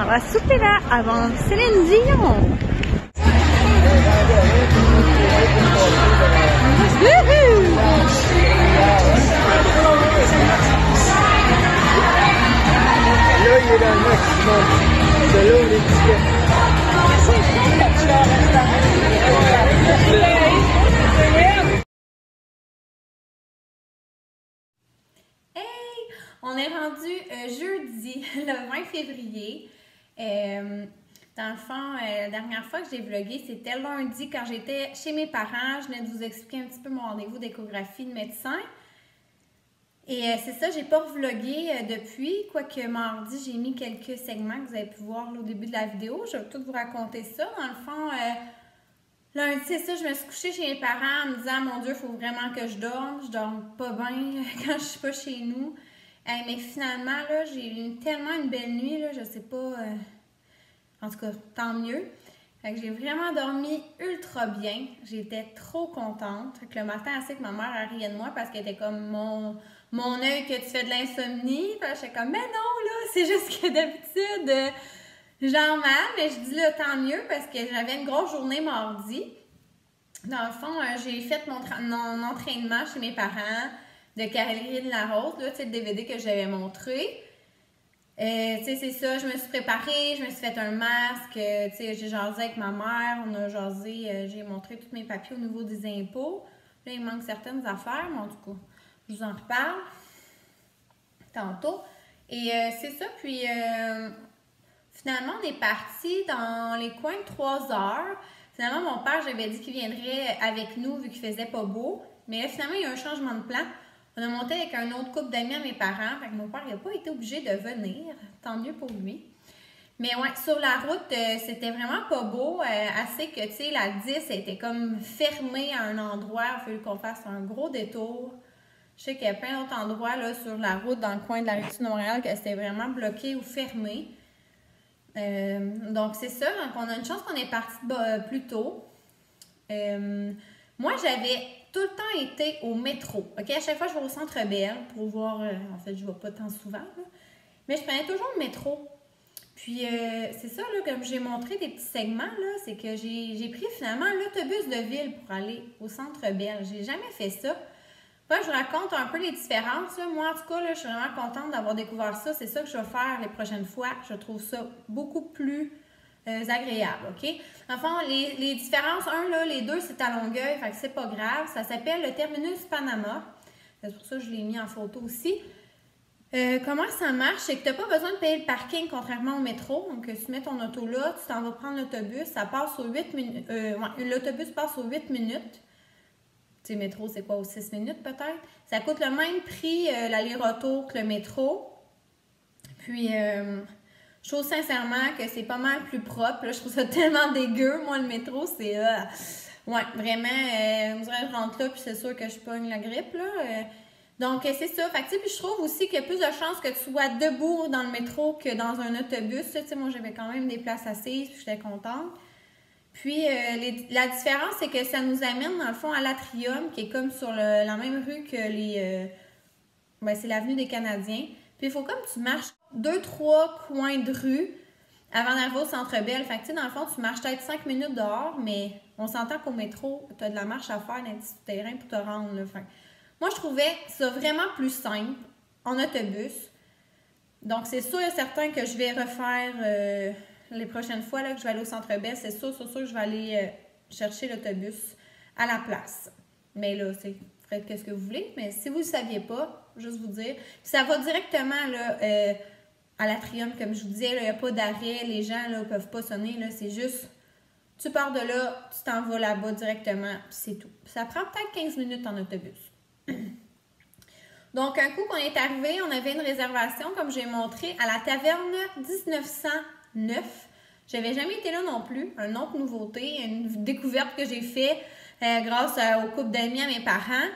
va souper là avant Céline Dion. Là, il est dans le maximum. De là, on est tickets. Hey! On est rendu jeudi, le 20 février. Dans le fond, la dernière fois que j'ai vlogué, c'était lundi quand j'étais chez mes parents. Je venais de vous expliquer un petit peu mon rendez-vous d'échographie de médecin. Et c'est ça, j'ai pas revlogué depuis, quoique mardi, j'ai mis quelques segments que vous avez pu voir là, au début de la vidéo. Je vais tout vous raconter ça. Dans le fond, lundi, c'est ça, je me suis couchée chez mes parents en me disant « Mon Dieu, il faut vraiment que je dorme. Je dors pas bien quand je suis pas chez nous. » Mais finalement, là, j'ai eu tellement une belle nuit, là, je sais pas... en tout cas, tant mieux. Fait que j'ai vraiment dormi ultra bien. J'étais trop contente. Fait que le matin, elle sait que ma mère a riait de moi parce qu'elle était comme mon œil que tu fais de l'insomnie. Fait que j'étais comme, mais non, là, c'est juste que d'habitude, j'en mal. Mais je dis là, tant mieux parce que j'avais une grosse journée mardi. Dans le fond, j'ai fait mon entraînement chez mes parents de Caroline Larose, là, tu sais, le DVD que j'avais montré. Tu sais, c'est ça, je me suis préparée, je me suis fait un masque, tu sais, j'ai jasé avec ma mère, on a jasé, j'ai montré tous mes papiers au niveau des impôts. Là, il manque certaines affaires, mais en tout cas, je vous en reparle tantôt. Et c'est ça, puis finalement, on est parti dans les coins de 3 heures. Finalement, mon père, j'avais dit qu'il viendrait avec nous vu qu'il faisait pas beau. Mais là, finalement, il y a eu un changement de plan. On a monté avec un autre couple d'amis à mes parents. Fait que mon père n'a pas été obligé de venir. Tant mieux pour lui. Mais ouais, sur la route, c'était vraiment pas beau. Assez que, tu sais, la 10 était comme fermée à un endroit. Il a fallu qu'on fasse un gros détour. Je sais qu'il y a plein d'autres endroits là, sur la route, dans le coin de la rue de Montréal, que c'était vraiment bloqué ou fermé. Donc, c'est ça. Donc, on a une chance qu'on est parti plus tôt. Moi, j'avais tout le temps été au métro. OK? À chaque fois, je vais au Centre Bell pour voir... en fait, je ne vais pas tant souvent, là, mais je prenais toujours le métro. Puis, c'est ça, là, comme j'ai montré des petits segments, là, c'est que j'ai pris finalement l'autobus de ville pour aller au Centre Bell. J'ai jamais fait ça. Après, je vous raconte un peu les différences. Là. Moi, en tout cas, là, je suis vraiment contente d'avoir découvert ça. C'est ça que je vais faire les prochaines fois. Je trouve ça beaucoup plus agréable, OK? Enfin, les différences, les deux, c'est à Longueuil, fait que c'est pas grave. Ça s'appelle le terminus Panama. C'est pour ça que je l'ai mis en photo aussi. Comment ça marche? C'est que tu n'as pas besoin de payer le parking, contrairement au métro. Donc, tu mets ton auto là, tu t'en vas prendre l'autobus. Ça passe aux 8 minutes. L'autobus passe aux 8 minutes. Tu sais, le métro, c'est quoi, aux 6 minutes peut-être? Ça coûte le même prix l'aller-retour que le métro. Puis, je trouve sincèrement que c'est pas mal plus propre. Là, je trouve ça tellement dégueu. Moi, le métro, c'est... ouais, vraiment, je rentre là, puis c'est sûr que je pogne la grippe, là. Donc, c'est ça. Fait que, puis je trouve aussi qu'il y a plus de chances que tu sois debout dans le métro que dans un autobus. Tu sais, moi, j'avais quand même des places assises, puis j'étais contente. Puis, la différence, c'est que ça nous amène, dans le fond, à l'Atrium, qui est comme sur la même rue que les... c'est l'avenue des Canadiens. Puis, il faut comme tu marches 2-3 coins de rue avant d'arriver au Centre Bell. Fait que, tu sais, dans le fond, tu marches peut-être 5 minutes dehors, mais on s'entend qu'au métro, tu as de la marche à faire dans les petits terrains pour te rendre, là. Fait que, moi, je trouvais ça vraiment plus simple en autobus. Donc, c'est sûr et certain que je vais refaire... les prochaines fois là, que je vais aller au Centre Bell, c'est sûr que je vais aller chercher l'autobus à la place. Mais là, c'est faites ce que vous voulez. Mais si vous ne le saviez pas, juste vous dire. Puis ça va directement là, à l'Atrium, comme je vous disais, il n'y a pas d'arrêt, les gens ne peuvent pas sonner. C'est juste, tu pars de là, tu t'en vas là-bas directement, puis c'est tout. Puis ça prend peut-être 15 minutes en autobus. Donc, un coup qu'on est arrivé, on avait une réservation, comme j'ai montré, à la taverne 1909. J'avais jamais été là non plus. Une autre nouveauté, une découverte que j'ai faite grâce au couple d'amis à mes parents.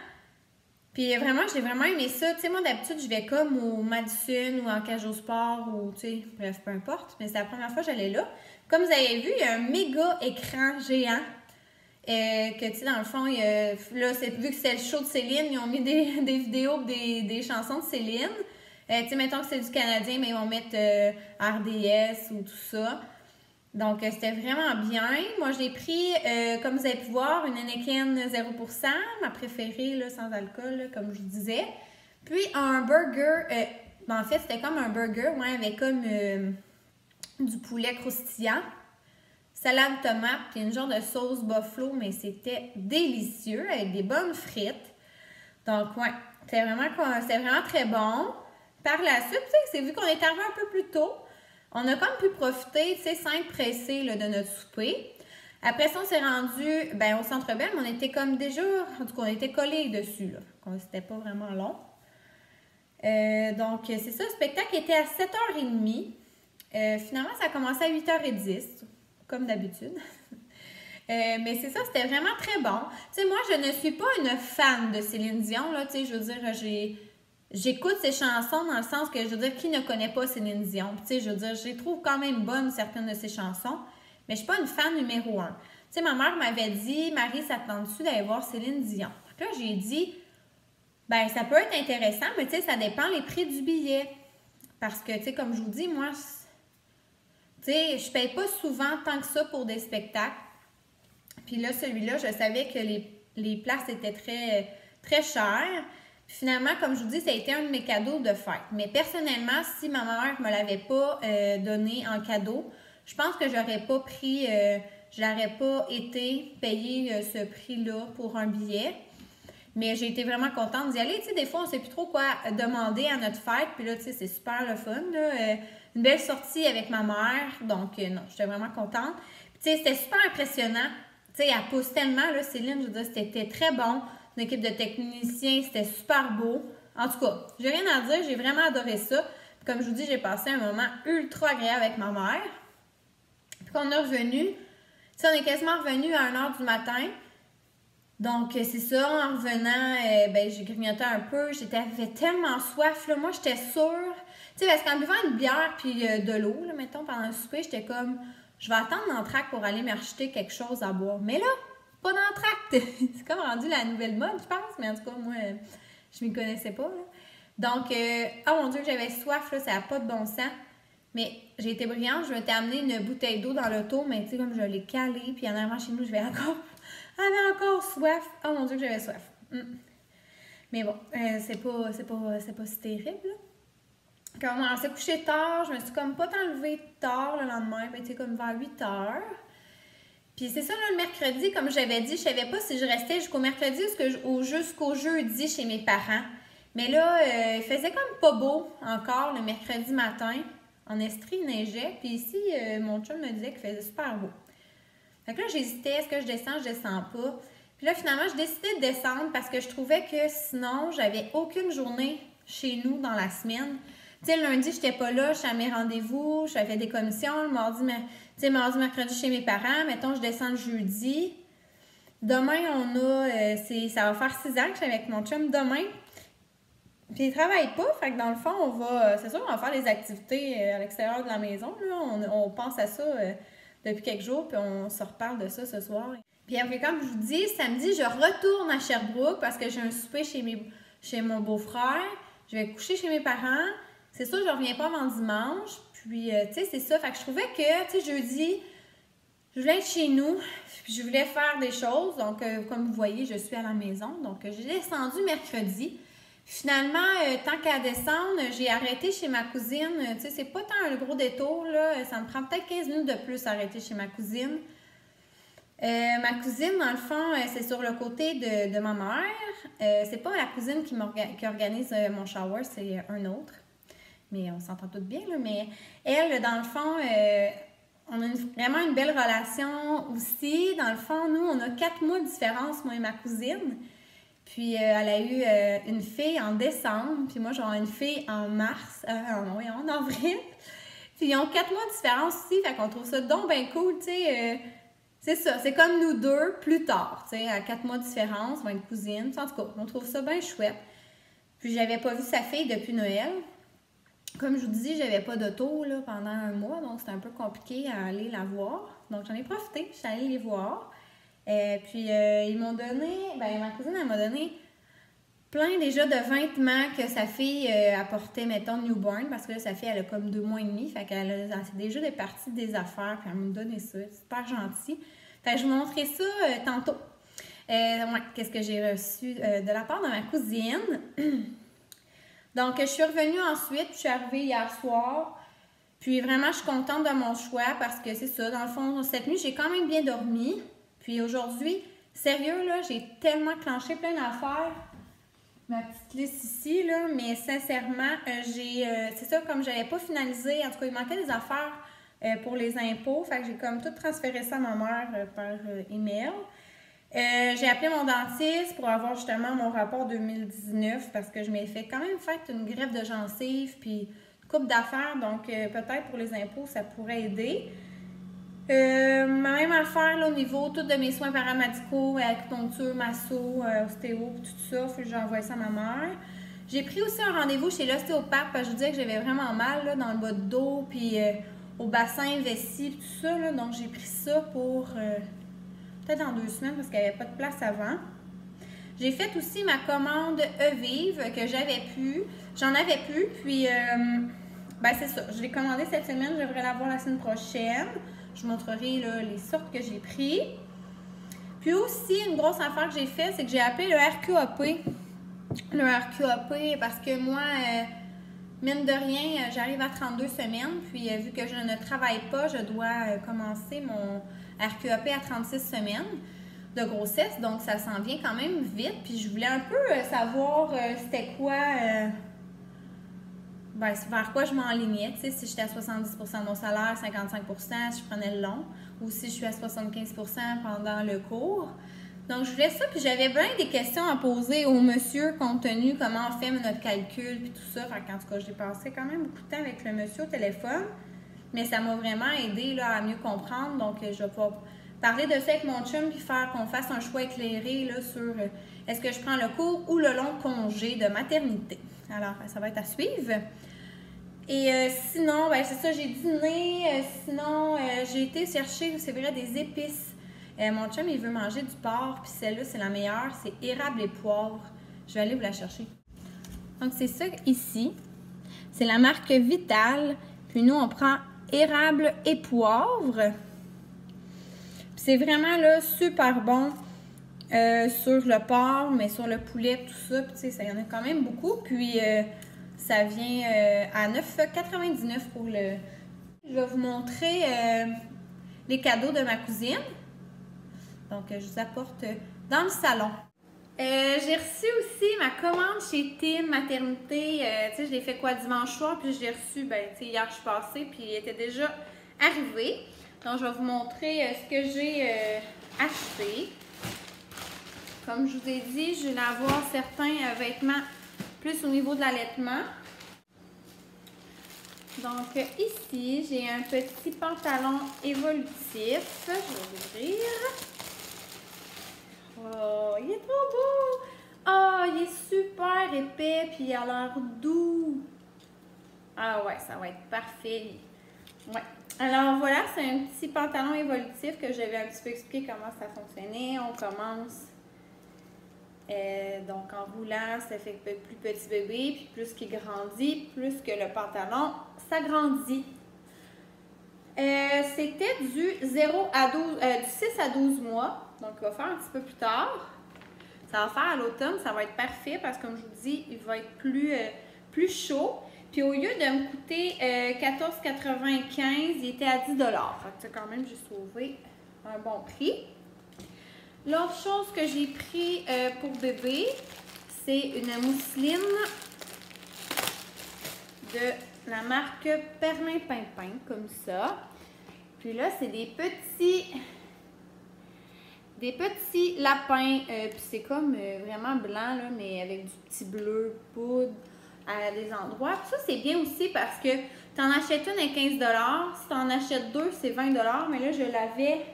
Puis vraiment, j'ai vraiment aimé ça. Tu sais, moi, d'habitude, je vais comme au Madison ou en Cage au Sport ou, tu sais, bref, peu importe. Mais c'est la première fois que j'allais là. Comme vous avez vu, il y a un méga écran géant. Que, tu sais, dans le fond, là, vu que c'est le show de Céline, ils ont mis des vidéos, des chansons de Céline. Tu sais, mettons que c'est du Canadien, mais ils vont mettre RDS ou tout ça. Donc, c'était vraiment bien. Moi, j'ai pris, comme vous avez pu voir, une Heineken 0%, ma préférée, là, sans alcool, là, comme je vous disais. Puis, un burger, en fait, c'était comme un burger, ouais, avec comme du poulet croustillant, salade tomate, puis une genre de sauce buffalo, mais c'était délicieux, avec des bonnes frites. Donc, ouais, c'était vraiment très bon. Par la suite, c'est vu qu'on est arrivé un peu plus tôt, on a comme pu profiter, tu sais, sans être pressé là, de notre souper. Après ça, on s'est rendu au Centre Bell, mais on était comme déjà, en tout cas, on était collés dessus, là. C'était pas vraiment long. Donc, c'est ça, le spectacle était à 7h30. Finalement, ça a commencé à 8h10, comme d'habitude. Mais c'est ça, c'était vraiment très bon. Tu sais, moi, je ne suis pas une fan de Céline Dion, là, tu sais, je veux dire, j'écoute ses chansons dans le sens que, je veux dire, qui ne connaît pas Céline Dion? Tu sais, je veux dire, je les trouve quand même bonnes, certaines de ses chansons, mais je ne suis pas une fan numéro 1. Tu sais, ma mère m'avait dit, Marie, ça te tente-tu d'aller voir Céline Dion? Donc là, j'ai dit, ça peut être intéressant, mais tu sais, ça dépend les prix du billet. Parce que, tu sais, comme je vous dis, moi, tu sais, je paye pas souvent tant que ça pour des spectacles. Puis là, celui-là, je savais que les places étaient très, très chères. Puis finalement, comme je vous dis, ça a été un de mes cadeaux de fête. Mais personnellement, si ma mère ne me l'avait pas donné en cadeau, je pense que j'aurais pas pris, je n'aurais pas été payer ce prix-là pour un billet. Mais j'ai été vraiment contente d'y aller. Tu sais, des fois, on ne sait plus trop quoi demander à notre fête. Puis là, tu sais, c'est super le fun, là. Une belle sortie avec ma mère. Donc, non, j'étais vraiment contente. Puis, tu sais, c'était super impressionnant. Tu sais, elle pousse tellement, là, Céline, je veux dire, c'était très bon. Une équipe de techniciens, c'était super beau. En tout cas, j'ai rien à dire, j'ai vraiment adoré ça. Puis, comme je vous dis, j'ai passé un moment ultra agréable avec ma mère. Puis, quand on est revenu, tu sais, on est quasiment revenu à 1h du matin. Donc, c'est ça, en revenant, j'ai grignoté un peu. J'avais tellement soif, là. Moi, j'étais sûre. Tu sais, parce qu'en buvant une bière puis de l'eau, là, mettons, pendant le souper, j'étais comme, je vais attendre l'entracte pour aller m'acheter quelque chose à boire. Mais là, pas d'entracte. C'est comme rendu la nouvelle mode, je pense. Mais en tout cas, moi, je m'y connaissais pas, là. Donc, oh mon Dieu, j'avais soif, là. Ça n'a pas de bon sens. Mais j'ai été brillante. Je m'étais amené une bouteille d'eau dans l'auto, mais tu sais, comme je l'ai calée, puis en arrivant chez nous, je vais encore soif. Oh mon Dieu, que j'avais soif. Mais bon, c'est pas si terrible, là. Quand on s'est couché tard, je me suis comme pas tant levée tard le lendemain, tu sais, comme vers 8h. Puis c'est ça, là, le mercredi, comme j'avais dit, je savais pas si je restais jusqu'au mercredi ou jusqu'au jeudi chez mes parents. Mais là, il faisait comme pas beau encore le mercredi matin. En Estrie, il neigeait. Puis ici, mon chum me disait qu'il faisait super beau. Fait que là, j'hésitais, est-ce que je descends pas? Puis là, finalement, je décidais de descendre parce que je trouvais que sinon, j'avais aucune journée chez nous dans la semaine. Tu sais, le lundi, j'étais pas là, j'étais à mes rendez-vous, j'avais des commissions. Le mardi, mercredi chez mes parents. Mettons, je descends le jeudi. Demain, ça va faire 6 ans que je suis avec mon chum demain. Puis il travaille pas, fait que dans le fond, c'est sûr qu'on va faire des activités à l'extérieur de la maison. Là. On pense à ça depuis quelques jours, puis on se reparle de ça ce soir. Puis après, comme je vous dis, samedi, je retourne à Sherbrooke parce que j'ai un souper chez mon beau-frère. Je vais coucher chez mes parents. C'est sûr, je reviens pas avant dimanche. Puis, tu sais, c'est ça. Fait que je trouvais que, tu sais, jeudi, je voulais être chez nous. Puis, je voulais faire des choses. Donc, comme vous voyez, je suis à la maison. Donc, j'ai descendu mercredi. Finalement, tant qu'à descendre, j'ai arrêté chez ma cousine. Tu sais, c'est pas tant un gros détour, là. Ça me prend peut-être 15 minutes de plus à arrêter chez ma cousine. Ma cousine, dans le fond, c'est sur le côté de ma mère. C'est pas la cousine qui organise mon shower, c'est un autre. Mais on s'entend toutes bien, là. Mais elle, dans le fond, on a vraiment une belle relation aussi. Dans le fond, nous, on a 4 mois de différence, moi et ma cousine. Puis, elle a eu une fille en décembre. Puis moi, j'en ai une fille en mars. En avril. Puis, ils ont 4 mois de différence aussi. Fait qu'on trouve ça donc bien cool, tu sais. C'est ça. C'est comme nous deux plus tard, tu sais. À 4 mois de différence, on a une cousine. En tout cas, on trouve ça bien chouette. Puis, j'avais pas vu sa fille depuis Noël. Comme je vous dis, j'avais pas d'auto là, pendant un mois. Donc, c'était un peu compliqué à aller la voir. Donc, j'en ai profité. Je suis allée les voir. Puis, ils m'ont donné, ma cousine, elle m'a donné plein déjà de vêtements que sa fille apportait, mettons, newborn, parce que là, sa fille, elle a comme 2 mois et demi, fait qu'elle a déjà des parties des affaires, puis elle m'a donné ça, c'est super gentil. Fait que je vous montrerai ça tantôt. Ouais, qu'est-ce que j'ai reçu de la part de ma cousine. Donc, je suis revenue ensuite, puis je suis arrivée hier soir, puis vraiment, je suis contente de mon choix, parce que c'est ça, dans le fond, cette nuit, j'ai quand même bien dormi, puis aujourd'hui, sérieux, là, j'ai tellement clenché plein d'affaires. Ma petite liste ici, là, mais sincèrement, c'est ça, comme je n'avais pas finalisé, en tout cas, il manquait des affaires pour les impôts, fait que j'ai comme tout transféré ça à ma mère par email. J'ai appelé mon dentiste pour avoir justement mon rapport 2019 parce que je m'ai fait quand même fait une greffe de gencive puis une coupe d'affaires, donc peut-être pour les impôts, ça pourrait aider. Même affaire là, au niveau tout de mes soins paramédicaux, acupuncture, masso, ostéo, tout ça, faut que j'envoie ça à ma mère. J'ai pris aussi un rendez-vous chez l'ostéopathe parce que je vous disais que j'avais vraiment mal là, dans le bas de dos, puis au bassin, vessie, tout ça. Là, donc j'ai pris ça pour peut-être dans 2 semaines parce qu'il n'y avait pas de place avant. J'ai fait aussi ma commande Evive que j'avais plus. J'en avais plus, puis ben c'est ça. Je l'ai commandé cette semaine, je devrais l'avoir la semaine prochaine. Je vous montrerai là, les sortes que j'ai pris. Puis aussi, une grosse affaire que j'ai faite, c'est que j'ai appelé le RQAP. Le RQAP parce que moi, mine de rien, j'arrive à 32 semaines. Puis vu que je ne travaille pas, je dois commencer mon RQAP à 36 semaines de grossesse. Donc, ça s'en vient quand même vite. Puis je voulais un peu savoir c'était quoi... ben, vers quoi je m'enlignais, tu sais, si j'étais à 70 de mon salaire, 55 si je prenais le long, ou si je suis à 75 pendant le cours. Donc, je voulais ça, puis j'avais bien des questions à poser au monsieur compte tenu comment on fait notre calcul, puis tout ça. Fait qu'en tout cas, j'ai passé quand même beaucoup de temps avec le monsieur au téléphone, mais ça m'a vraiment aidé là, à mieux comprendre. Donc, je vais pouvoir parler de ça avec mon chum, puis faire qu'on fasse un choix éclairé là, sur est-ce que je prends le court ou le long congé de maternité. Alors, ça va être à suivre. Et sinon, ben, c'est ça, j'ai dîné. Sinon, j'ai été chercher, c'est vrai, des épices. Mon chum, il veut manger du porc, puis celle-là, c'est la meilleure. C'est érable et poivre. Je vais aller vous la chercher. Donc, c'est ça ici. C'est la marque Vital. Puis nous, on prend érable et poivre. Puis c'est vraiment, là, super bon sur le porc, mais sur le poulet, tout ça. Puis, tu sais, ça y en a quand même beaucoup. Puis... ça vient à 9,99 pour le... Je vais vous montrer les cadeaux de ma cousine. Donc, je vous apporte dans le salon. J'ai reçu aussi ma commande chez Tim Maternité. Tu sais, je l'ai fait quoi dimanche soir, puis je l'ai reçu, ben, tu sais, hier je suis passée, puis il était déjà arrivé. Donc, je vais vous montrer ce que j'ai acheté. Comme je vous ai dit, je vais avoir certains vêtements plus au niveau de l'allaitement. Donc ici, j'ai un petit pantalon évolutif. Je vais l'ouvrir. Oh, il est trop beau! Oh, il est super épais, puis il a l'air doux. Ah ouais, ça va être parfait. Ouais. Alors voilà, c'est un petit pantalon évolutif que j'avais un petit peu expliqué comment ça fonctionnait. On commence... donc en roulant, ça fait plus petit bébé, puis plus qu'il grandit, plus que le pantalon s'agrandit. C'était du 0 à 12, du 6 à 12 mois, donc il va faire un petit peu plus tard. Ça va faire à l'automne, ça va être parfait parce que comme je vous dis, il va être plus chaud. Puis au lieu de me coûter 14,95, il était à 10 $. Fait que quand même, j'ai sauvé un bon prix. L'autre chose que j'ai pris pour bébé, c'est une mousseline de la marque Perlin-Pimpin, comme ça. Puis là, c'est des petits lapins. Puis c'est comme vraiment blanc, là, mais avec du petit bleu poudre à des endroits. Puis ça, c'est bien aussi parce que tu en achètes une à 15 $. Si tu en achètes deux, c'est 20 $. Mais là, je l'avais...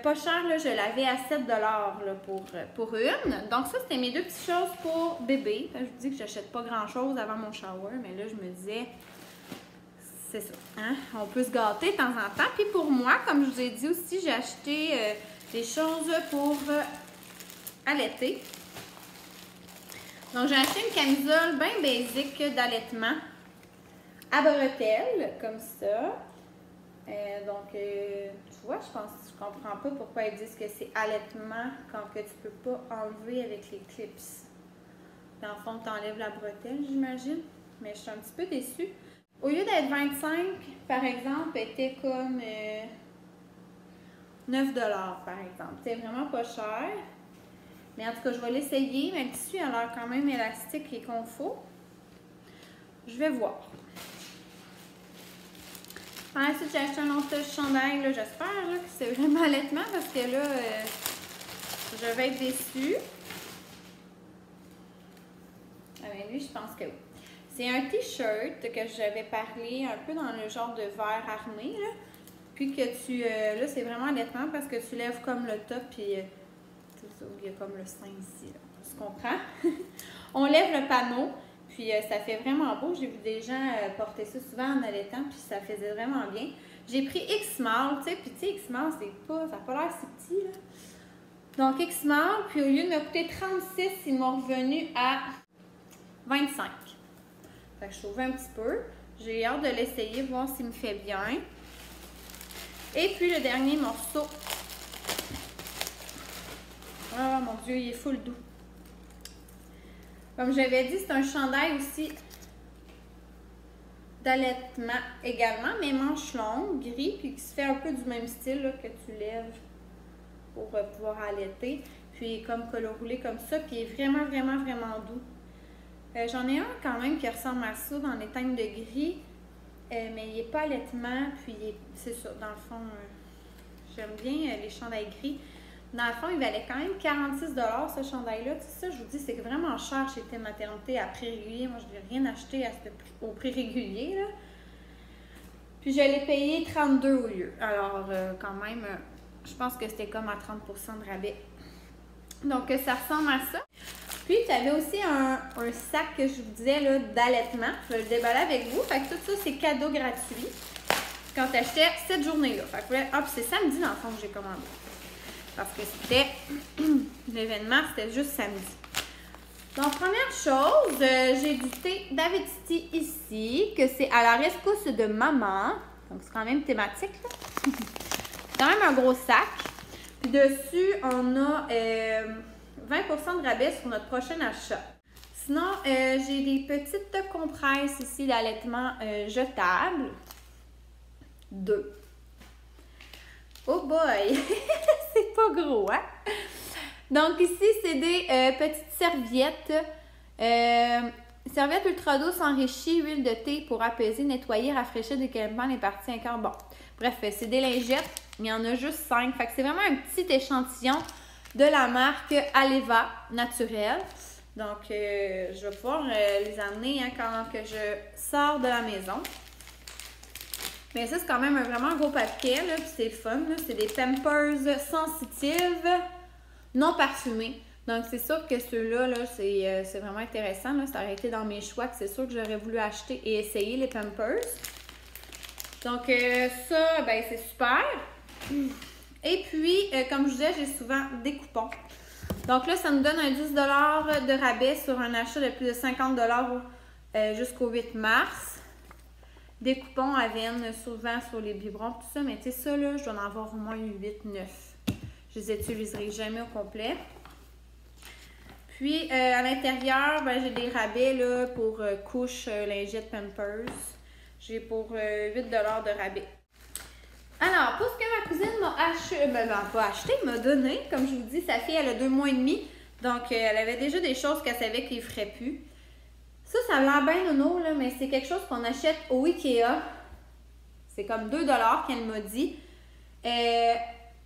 pas cher, là, je l'avais à 7 $ là, pour une. Donc ça, c'était mes deux petites choses pour bébé. Je vous dis que j'achète pas grand-chose avant mon shower, mais là, je me disais, c'est ça, hein? On peut se gâter de temps en temps. Puis pour moi, comme je vous ai dit aussi, j'ai acheté des choses pour allaiter. Donc, j'ai acheté une camisole bien basique d'allaitement à bretelles, comme ça. Tu vois, je comprends pas pourquoi ils disent que c'est allaitement quand que tu peux pas enlever avec les clips. Dans le fond, tu enlèves la bretelle, j'imagine. Mais je suis un petit peu déçue. Au lieu d'être 25, par exemple, elle était comme 9 $, par exemple. C'est vraiment pas cher. Mais en tout cas, je vais l'essayer. Mais le tissu a l'air quand même élastique et confort. Je vais voir. Ensuite, j'ai acheté un autre chandail. J'espère que c'est vraiment allaitement parce que là, je vais être déçue. Ah ben lui, je pense que oui. C'est un t-shirt que j'avais parlé un peu dans le genre de vert armé, là. Puis que tu... là, c'est vraiment allaitement parce que tu lèves comme le top, puis il y a comme le sein ici, là. Tu comprends? On lève le panneau, puis ça fait vraiment beau. J'ai vu des gens porter ça souvent en allaitant, puis ça faisait vraiment bien. J'ai pris X-Small, tu sais, puis tu sais, X-Small, ça n'a pas l'air si petit, là. Donc, X-Small, puis au lieu de me coûter 36, ils m'ont revenu à 25. Fait que je sauve un petit peu. J'ai hâte de l'essayer, voir s'il me fait bien. Et puis le dernier morceau. Oh mon Dieu, il est full doux. Comme j'avais dit, c'est un chandail aussi d'allaitement également, mais manches longues, gris, puis qui se fait un peu du même style là, que tu lèves pour pouvoir allaiter. Puis comme col roulé comme ça, puis il est vraiment, vraiment, vraiment doux. J'en ai un quand même qui ressemble à ça dans les teintes de gris, mais il n'est pas allaitement, puis c'est ça, dans le fond, j'aime bien les chandails gris. Dans le fond, il valait quand même 46 $ ce chandail-là. Tu sais, ça, je vous dis, c'est vraiment cher chez Thé Maternité à prix régulier. Moi, je n'ai rien acheté au prix régulier, là. Puis, je l'ai payé 32 au lieu. Alors, quand même, je pense que c'était comme à 30% de rabais. Donc, ça ressemble à ça. Puis, tu avais aussi un sac que je vous disais là d'allaitement. Je vais le déballer avec vous. Fait que tout ça, c'est cadeau gratuit quand tu achetais cette journée-là. Fait que là, puis c'est samedi dans le fond que j'ai commandé. Parce que c'était l'événement, c'était juste samedi. Donc, première chose, j'ai du thé d'Avetiti ici, que c'est à la rescousse de maman. Donc, c'est quand même thématique, là. C'est quand même un gros sac. Puis dessus, on a 20% de rabais sur notre prochain achat. Sinon, j'ai des petites compresses ici d'allaitement jetables. 2. Oh boy! C'est pas gros, hein? Donc ici, c'est des petites serviettes. Serviettes ultra douces enrichies, huile de thé pour apaiser, nettoyer, rafraîchir délicatement les parties incarnes. Bon, bref, c'est des lingettes. Il y en a juste 5. Fait que c'est vraiment un petit échantillon de la marque Aleva Naturelle. Donc, je vais pouvoir les amener hein, quand que je sors de la maison. Mais ça, c'est quand même vraiment un gros paquet, là, puis c'est le fun. C'est des Pampers sensitives, non parfumés. Donc, c'est sûr que ceux-là, là, c'est vraiment intéressant. Là. Ça aurait été dans mes choix que c'est sûr que j'aurais voulu acheter et essayer les Pampers. Donc, ça, ben c'est super. Et puis, comme je disais, j'ai souvent des coupons. Donc là, ça nous donne un 10 $ de rabais sur un achat de plus de 50 $ jusqu'au 8 mars. Des coupons à viennent souvent sur les biberons, tout ça. Mais tu sais, ça, là, je dois en avoir au moins 8, 9. Je les utiliserai jamais au complet. Puis, à l'intérieur, ben, j'ai des rabais là, pour couches, lingettes, Pampers. J'ai pour 8 $ de rabais. Alors, pour ce que ma cousine m'a acheté, pas acheté, m'a donné, comme je vous dis, sa fille, elle a 2 mois et demi. Donc, elle avait déjà des choses qu'elle savait qu'il ne ferait plus. Ça a l'air bien nono, là, mais c'est quelque chose qu'on achète au Ikea. C'est comme 2 $ qu'elle m'a dit.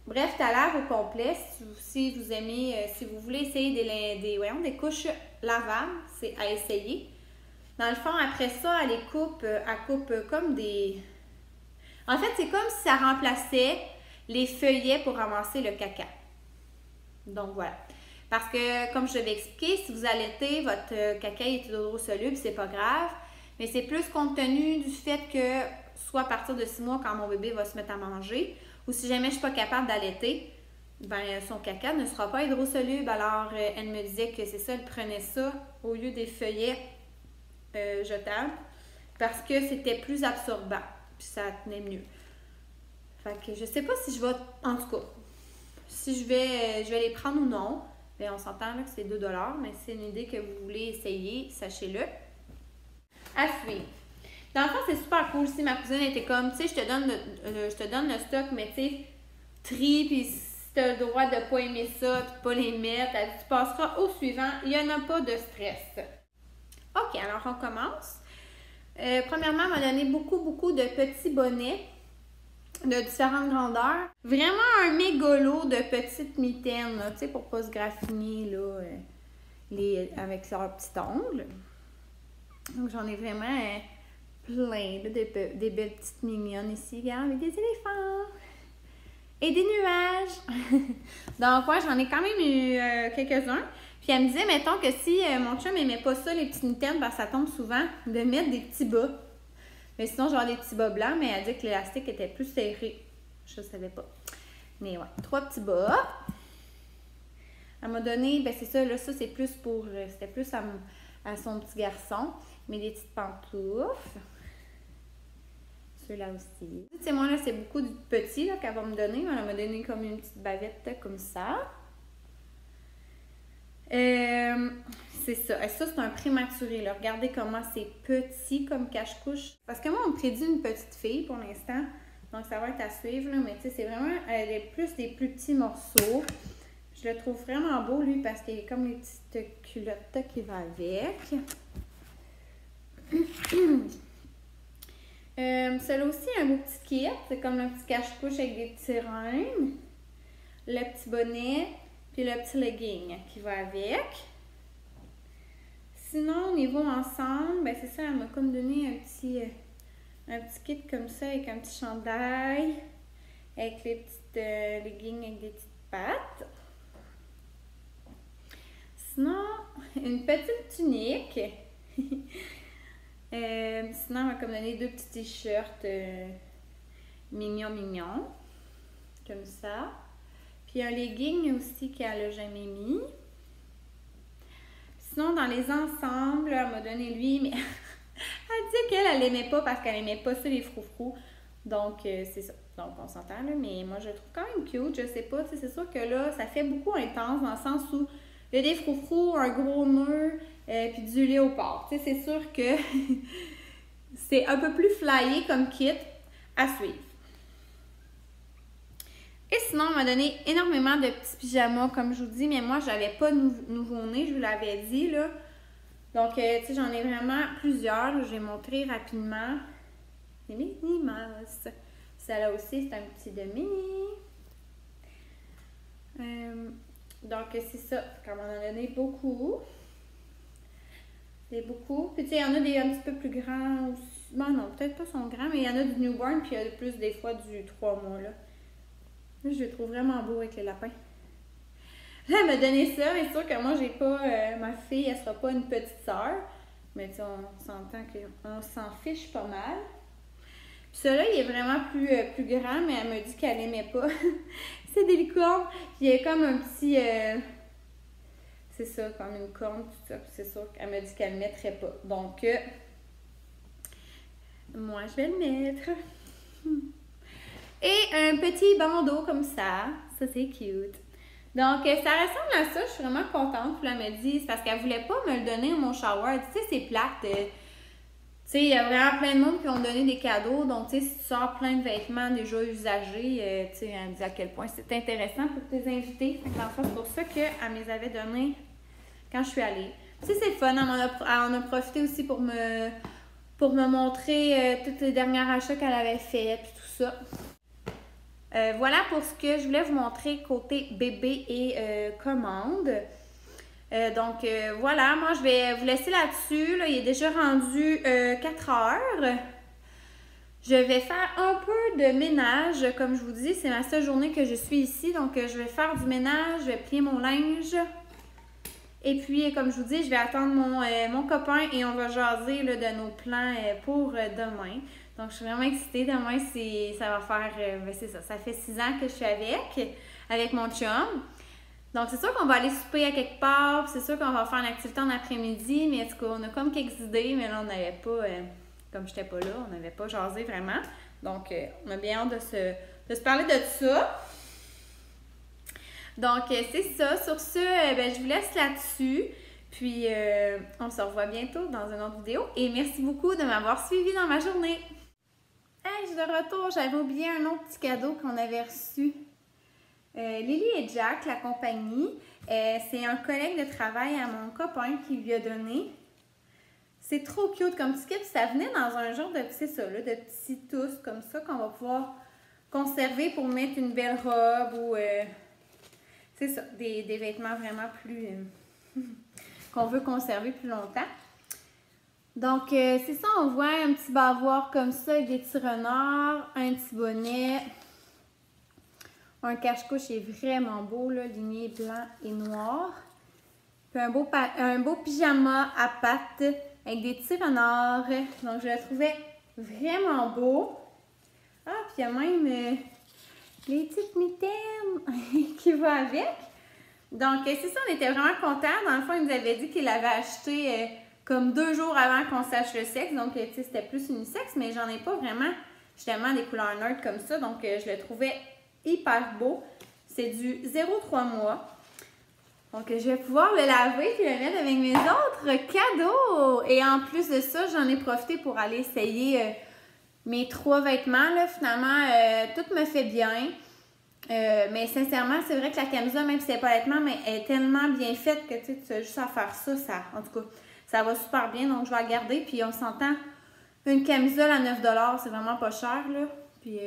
Bref, tu as l'air au complet. Si vous aimez, si vous voulez essayer des couches lavables, c'est à essayer. Dans le fond, après ça, elle coupe comme des... En fait, c'est comme si ça remplaçait les feuillets pour ramasser le caca. Donc, voilà. Parce que, comme je l'avais expliqué, si vous allaitez, votre caca est hydrosoluble, c'est pas grave. Mais c'est plus compte tenu du fait que, soit à partir de 6 mois, quand mon bébé va se mettre à manger, ou si jamais je suis pas capable d'allaiter, ben, son caca ne sera pas hydrosoluble. Alors, elle me disait que c'est ça, elle prenait ça au lieu des feuillets jetables parce que c'était plus absorbant. Puis ça tenait mieux. Fait que je sais pas si je vais, en tout cas, si je vais les prendre ou non. Mais on s'entend là que c'est 2 $, mais c'est une idée que vous voulez essayer, sachez-le. À suivre. Dans le fond, c'est super cool. Si ma cousine était comme, tu sais, je te donne le stock, mais tu sais, trie, puis si tu as le droit de ne pas aimer ça, puis de pas les mettre, tu passeras au suivant. Il n'y en a pas de stress. OK, alors on commence. Premièrement, elle m'a donné beaucoup de petits bonnets de différentes grandeurs. Vraiment un mégalo de petites mitaines, tu sais, pour pas se graffiner, là, avec leurs petits ongles. Donc, j'en ai vraiment plein, là, des belles petites mignonnes ici, regarde, avec des éléphants et des nuages. Donc, ouais, j'en ai quand même eu quelques-uns. Puis, elle me disait, mettons, que si mon chum n'aimait pas ça, les petites mitaines, parce que ça tombe souvent, de mettre des petits bas. Mais sinon, genre des petits bas blancs, mais elle dit que l'élastique était plus serré. Je ne savais pas. Mais ouais, 3 petits bas. Elle m'a donné, ben c'est ça, là, ça c'est plus pour, c'était plus à son petit garçon. Mais des petites pantoufles. Ceux-là aussi. Tu sais, moi, là, c'est beaucoup du petit, là, qu'elle va me donner. Elle m'a donné comme une petite bavette, comme ça. C'est ça. Et ça, c'est un prématuré, là. Regardez comment c'est petit comme cache-couche. Parce que moi, on me prédit une petite fille pour l'instant. Donc, ça va être à suivre, là. Mais tu sais, c'est vraiment plus des plus petits morceaux. Je le trouve vraiment beau, lui, parce qu'il y a comme les petites culottes qui vont avec. Celui-là aussi, un beau petit kit. C'est comme un petit cache-couche avec des petits reins. Le petit bonnet. Puis le petit legging qui va avec. Sinon, au niveau ensemble, ben c'est ça, elle m'a comme donné un petit kit comme ça avec un petit chandail, avec les petites leggings avec des petites pattes. Sinon, une petite tunique. Sinon, elle m'a comme donné 2 petits t-shirts mignons, comme ça. Puis un legging aussi qu'elle n'a jamais mis. Sinon, dans les ensembles, elle m'a donné lui, mais elle dit qu'elle l'aimait pas parce qu'elle n'aimait pas ça, les froufrous. Donc, c'est ça. Donc, on s'entend, là. Mais moi, je le trouve quand même cute. Je sais pas, c'est sûr que là, ça fait beaucoup intense dans le sens où il y a des froufrous, un gros nœud, puis du léopard. Tu sais, c'est sûr que c'est un peu plus flyé comme kit à suivre. Et sinon, on m'a donné énormément de petits pyjamas, comme je vous dis, mais moi, je n'avais pas de nouveau-né, je vous l'avais dit, là. Donc, tu sais, j'en ai vraiment plusieurs, là, je vais montrer rapidement. C'est Minnie Mouse. Celle-là aussi, c'est un petit de Minnie. Donc, c'est ça, on m'en a donné beaucoup. C'est beaucoup. Puis, tu sais, il y en a des un petit peu plus grands aussi. Bon, non, peut-être pas sont grands, mais il y en a du newborn, puis il y a plus des fois du 3 mois, là. Je le trouve vraiment beau avec le lapin. Là, elle m'a donné ça, mais c'est sûr que moi, j'ai pas... ma fille, elle sera pas une petite sœur. Mais tu sais, on s'entend qu'on s'en fiche pas mal. Puis celui-là, il est vraiment plus grand, mais elle m'a dit qu'elle aimait pas. C'est des licornes. Puis il y a comme un petit... c'est ça, comme une corne, tout ça. Puis c'est sûr qu'elle m'a dit qu'elle ne le mettrait pas. Donc, moi, je vais le mettre. Et un petit bandeau comme ça. Ça, c'est cute. Donc, ça ressemble à ça. Je suis vraiment contente. Puis elle m'a dit, c'est parce qu'elle voulait pas me le donner au mon shower. Tu sais, c'est plate. Tu sais, il y a vraiment plein de monde qui ont donné des cadeaux. Donc, tu sais, si tu sors plein de vêtements déjà usagés, tu sais, elle me dit à quel point c'est intéressant pour tes invités. Dans le fond, c'est pour ça qu'elle me les avait donnés quand je suis allée. Tu sais, c'est fun. Elle en a profité aussi pour me montrer tous les derniers achats qu'elle avait fait, puis tout ça. Voilà pour ce que je voulais vous montrer côté bébé et commande. Donc voilà, moi je vais vous laisser là-dessus. Là, il est déjà rendu 4 heures. Je vais faire un peu de ménage. Comme je vous dis, c'est ma seule journée que je suis ici. Donc je vais faire du ménage, je vais plier mon linge. Et puis, comme je vous dis, je vais attendre mon copain et on va jaser là, de nos plans pour demain. Donc, je suis vraiment excitée. Demain, ça va faire, c'est ça. Ça fait 6 ans que je suis avec avec mon chum. Donc, c'est sûr qu'on va aller souper à quelque part, c'est sûr qu'on va faire une activité en après-midi, mais en tout cas, on a comme quelques idées, mais là, on n'avait pas, comme j'étais pas là, on n'avait pas jasé vraiment. Donc, on a bien hâte de se parler de ça. Donc, c'est ça. Sur ce, je vous laisse là-dessus. Puis, on se revoit bientôt dans une autre vidéo. Et merci beaucoup de m'avoir suivi dans ma journée. Hey, je suis de retour. J'avais oublié un autre petit cadeau qu'on avait reçu. Lily et Jack, la compagnie, c'est un collègue de travail à mon copain qui lui a donné. C'est trop cute comme petit kit. Ça venait dans un genre de, c'est ça, là, de petits tous comme ça qu'on va pouvoir conserver pour mettre une belle robe ou, c'est ça, des vêtements vraiment plus, qu'on veut conserver plus longtemps. Donc, c'est ça, on voit un petit bavoir comme ça avec des petits renards, un petit bonnet. Un cache-couche est vraiment beau, là, ligné blanc et noir. Puis un beau pyjama à pattes avec des petits renards. Donc, je le trouvais vraiment beau. Ah, puis il y a même les petites mitaines qui vont avec. Donc, c'est ça, on était vraiment contents. Dans le fond, il nous avait dit qu'il l'avait acheté comme 2 jours avant qu'on sache le sexe. Donc, tu sais, c'était plus unisexe, mais j'en ai pas vraiment, justement, des couleurs neutres comme ça. Donc, je le trouvais hyper beau. C'est du 0,3 mois. Donc, je vais pouvoir le laver et le mettre avec mes autres cadeaux. Et en plus de ça, j'en ai profité pour aller essayer mes 3 vêtements. Là, finalement, tout me fait bien. Mais sincèrement, c'est vrai que la camisole, même si c'est pas vêtement, mais elle est tellement bien faite que tu as juste à faire ça, en tout cas, ça va super bien. Donc, je vais la garder. Puis, on s'entend, une camisole à 9 $, c'est vraiment pas cher, là. Puis,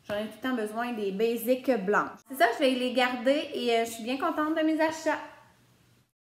j'en ai tout le temps besoin des basics blanches. C'est ça, je vais les garder et je suis bien contente de mes achats.